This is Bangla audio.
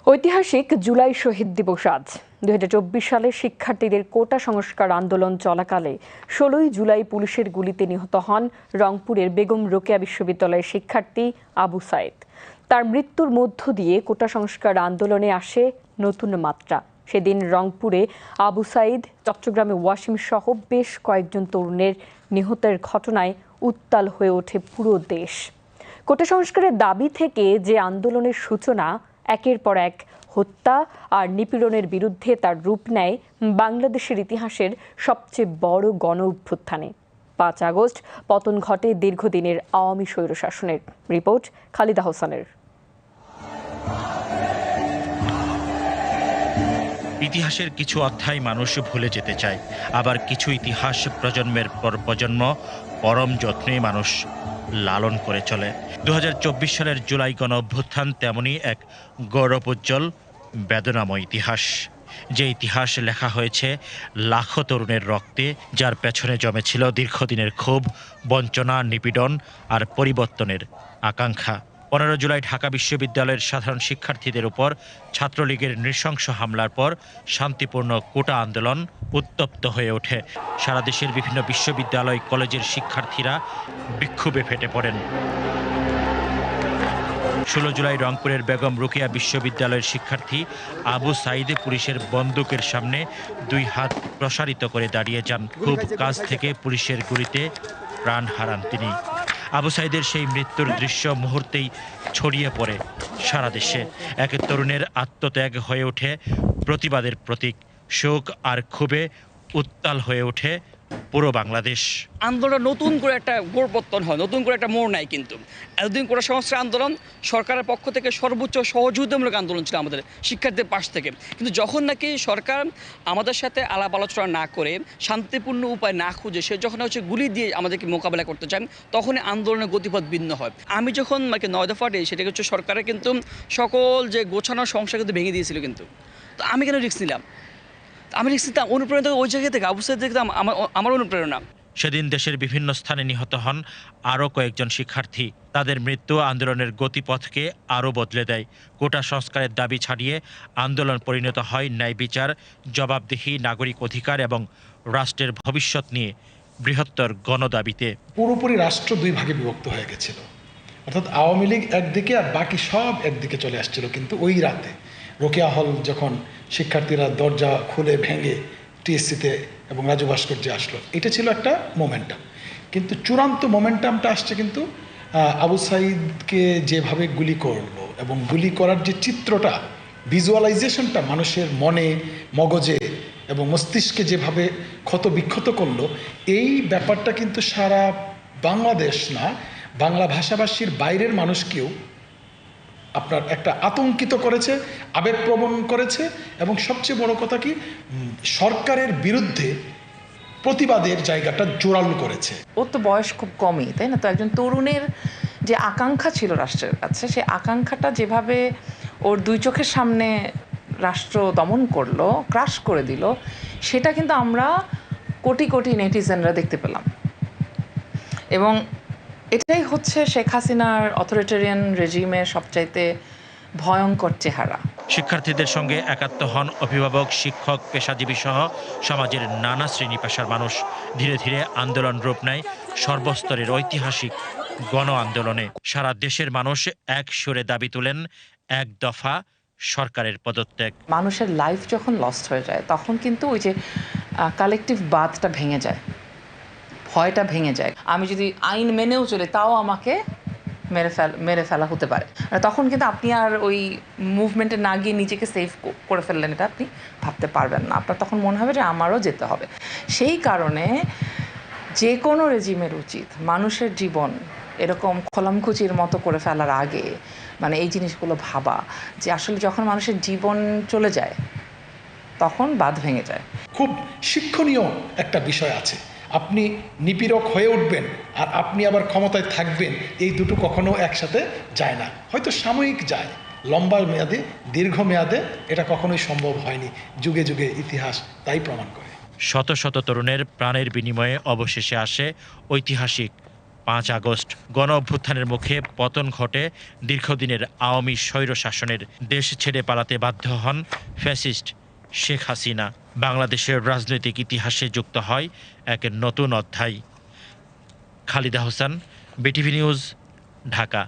ঐতিহাসিক জুলাই শহীদ দিবস আজ 2024 সালে শিক্ষার্থীদের কোটা সংস্কার আন্দোলন চলাকালে 16ই জুলাই পুলিশের গুলিতে নিহত হন রংপুরের বেগম রোকেয়া বিশ্ববিদ্যালয়ের শিক্ষার্থী আবু সাইদ। তার মৃত্যুর মধ্য দিয়ে কোটা সংস্কার আন্দোলনে আসে নতুন মাত্রা। সেদিন রংপুরে আবু সাইদ, চট্টগ্রামে ওয়াসিম সহ বেশ কয়েকজন তরুণের নিহতের ঘটনায় উত্তাল হয়ে ওঠে পুরো দেশ। কোটা সংস্কারের দাবি থেকে যে আন্দোলনের সূচনা একের পর এক হত্যা আর নিপীড়নের বিরুদ্ধে তার রূপ নেয় বাংলাদেশের ইতিহাসের সবচেয়ে বড় গণ অভ্যুত্থানে। 5 আগস্ট পতন ঘটে দীর্ঘদিনের আওয়ামী স্বৈরশাসনের। রিপোর্ট খালিদা হোসেনের। ইতিহাসের কিছু অধ্যায় মানুষ ভুলে যেতে চায়, আবার কিছু ইতিহাস প্রজন্মের পর প্রজন্ম পরম যত্নে মানুষ লালন করে চলে। 2024 সালের জুলাই গণ অভ্যুত্থান তেমনই এক গৌরবোজ্জ্বল বেদনাময় ইতিহাস, যে ইতিহাস লেখা হয়েছে লাখো তরুণের রক্তে, যার পেছনে জমেছিল দীর্ঘদিনের ক্ষোভ, বঞ্চনা, নিপীড়ন আর পরিবর্তনের আকাঙ্ক্ষা। 15 জুলাই ঢাকা বিশ্ববিদ্যালয়ের সাধারণ শিক্ষার্থীদের উপর ছাত্রলীগের নৃশংস হামলার পর শান্তিপূর্ণ কোটা আন্দোলন উত্তপ্ত হয়ে ওঠে। সারা দেশের বিভিন্ন বিশ্ববিদ্যালয়, কলেজের শিক্ষার্থীরা বিক্ষোভে ফেটে পড়েন। 16 জুলাই রংপুরের বেগম রোকেয়া বিশ্ববিদ্যালয়ের শিক্ষার্থী আবু সাইদ পুলিশের বন্দুকের সামনে 2 হাত প্রসারিত করে দাঁড়িয়ে যান। খুব কাছ থেকে পুলিশের গুলিতে প্রাণ হারান তিনি। আবু সাইদের সেই মৃত্যুর দৃশ্য মুহূর্তেই ছড়িয়ে পড়ে সারা দেশে। এক তরুণের আত্মত্যাগ হয়ে ওঠে প্রতিবাদের প্রতীক। শোক আর ক্ষোভে উত্তাল হয়ে ওঠে পুরো বাংলাদেশ। আন্দোলন নতুন করে একটা পরিবর্তন হয়, নতুন করে একটা মোড় নেয়। কিন্তু এতদিন কোটা সংস্কার আন্দোলন সরকারের পক্ষ থেকে সর্বোচ্চ সহযোগিতামূলক আন্দোলন ছিল আমাদের শিক্ষার্থীদের পাশ থেকে। কিন্তু যখন নাকি সরকার আমাদের সাথে আলাপ আলোচনা না করে, শান্তিপূর্ণ উপায় না খুঁজে সে যখন গুলি দিয়ে আমাদেরকে মোকাবেলা করতে চান, তখনই আন্দোলনের গতিপথ ভিন্ন হয়। আমি যখন 9 দফা দিই, সেটা হচ্ছে সরকারের কিন্তু সকল যে গোছানো সংস্থা কিন্তু ভেঙে দিয়েছিল। কিন্তু তো আমি কেন রিস্ক নিলাম? আমি রিস্ক নিতাম অনুপ্রেরণা ওই জায়গা থেকে, অবশ্যই দেখতাম আমার অনুপ্রেরণা। সেদিন দেশের বিভিন্ন স্থানে নিহত হন আরও কয়েকজন শিক্ষার্থী। তাদের মৃত্যু আন্দোলনের গতিপথকে আরও বদলে দেয়। কোটা সংস্কারের দাবি ছাড়িয়ে আন্দোলন পরিণত হয় ন্যায় বিচার, জবাবদিহি, নাগরিক অধিকার এবং রাষ্ট্রের ভবিষ্যৎ নিয়ে বৃহত্তর গণদাবিতে। পুরোপুরি রাষ্ট্র 2 ভাগে বিভক্ত হয়ে গেছিল, অর্থাৎ আওয়ামী লীগ একদিকে আর বাকি সব একদিকে চলে আসছিল। কিন্তু ওই রাতে রোকেয়া হল যখন শিক্ষার্থীরা দরজা খুলে ভেঙে টিএসসিতে এবং রাজু ভাস্কর্যে আসলো, এটা ছিল একটা মোমেন্টাম। কিন্তু চূড়ান্ত মোমেন্টামটা আসছে কিন্তু আবু সাইদকে যেভাবে গুলি করলো এবং গুলি করার যে চিত্রটা, ভিজুয়ালাইজেশনটা মানুষের মনে, মগজে এবং মস্তিষ্কে যেভাবে ক্ষত বিক্ষত করলো, এই ব্যাপারটা কিন্তু সারা বাংলাদেশ না, বাংলা ভাষাভাষীর বাইরের মানুষকেও আপনার একটা আতঙ্কিত করেছে, আবেগপ্রবণ করেছে এবং সবচেয়ে বড় কথা কি, সরকারের বিরুদ্ধে প্রতিবাদের জায়গাটা জোরালো করেছে। ওর তো বয়স খুব কমই, তাই না? তো একজন তরুণের যে আকাঙ্ক্ষা ছিল রাষ্ট্রের কাছে, সেই আকাঙ্ক্ষাটা যেভাবে ওর 2 চোখের সামনে রাষ্ট্র দমন করলো, ক্রাশ করে দিল, সেটা কিন্তু আমরা কোটি কোটি নেটিজেনরা দেখতে পেলাম। এবং এটাই হচ্ছে শেখ হাসিনার অথরিটেরিয়ান রেজিমের সবচাইতে ভয়ঙ্কর চেহারা। শিক্ষার্থীদের সঙ্গে একাত্ম হন অভিভাবক, শিক্ষক, পেশাজীবী সহ সমাজের নানা শ্রেণী পেশার মানুষ। ধীরে ধীরে আন্দোলন রূপ নেয় সর্বস্তরের ঐতিহাসিক গণ আন্দোলনে। সারা দেশের মানুষ এক সুরে দাবি তোলেন 1 দফা সরকারের পদত্যাগ। মানুষের লাইফ যখন লস্ট হয়ে যায়, তখন কিন্তু ওই যে কালেকটিভ বাঁধটা ভেঙে যায়, ভয়টা ভেঙে যায়। আমি যদি আইন মেনেও চলে, তাও আমাকে মেরে ফেলা হতে পারে। তখন কিন্তু আপনি আর ওই মুভমেন্টে না গিয়ে নিজেকে সেভ করে ফেললেন, এটা আপনি ভাবতে পারবেন না। আপনার তখন মনে হবে যে আমারও যেতে হবে। সেই কারণে যে কোনো রেজিমের উচিত মানুষের জীবন এরকম খোলামখুচির মতো করে ফেলার আগে মানে এই জিনিসগুলো ভাবা, যে আসলে যখন মানুষের জীবন চলে যায় তখন বাঁধ ভেঙে যায়। খুব শিক্ষণীয় একটা বিষয় আছে, আপনি নিপীড়ক হয়ে উঠবেন আর আপনি আবার ক্ষমতায় থাকবেন, এই দুটো কখনো একসাথে যায় না। হয়তো সাময়িক যায়, লম্বা মেয়াদে, দীর্ঘ মেয়াদে এটা কখনোই সম্ভব হয়নি। যুগে যুগে ইতিহাস তাই প্রমাণ করে। শত শত তরুণের প্রাণের বিনিময়ে অবশেষে আসে ঐতিহাসিক 5 আগস্ট গণ অভ্যুত্থানের মুখে পতন ঘটে দীর্ঘদিনের আওয়ামী স্বৈরশাসনের। দেশ ছেড়ে পালাতে বাধ্য হন ফ্যাসিস্ট শেখ হাসিনা। বাংলাদেশের রাজনৈতিক ইতিহাসে যুক্ত হয় এক নতুন অধ্যায়। Khalida Hossain, BTV news, Dhaka.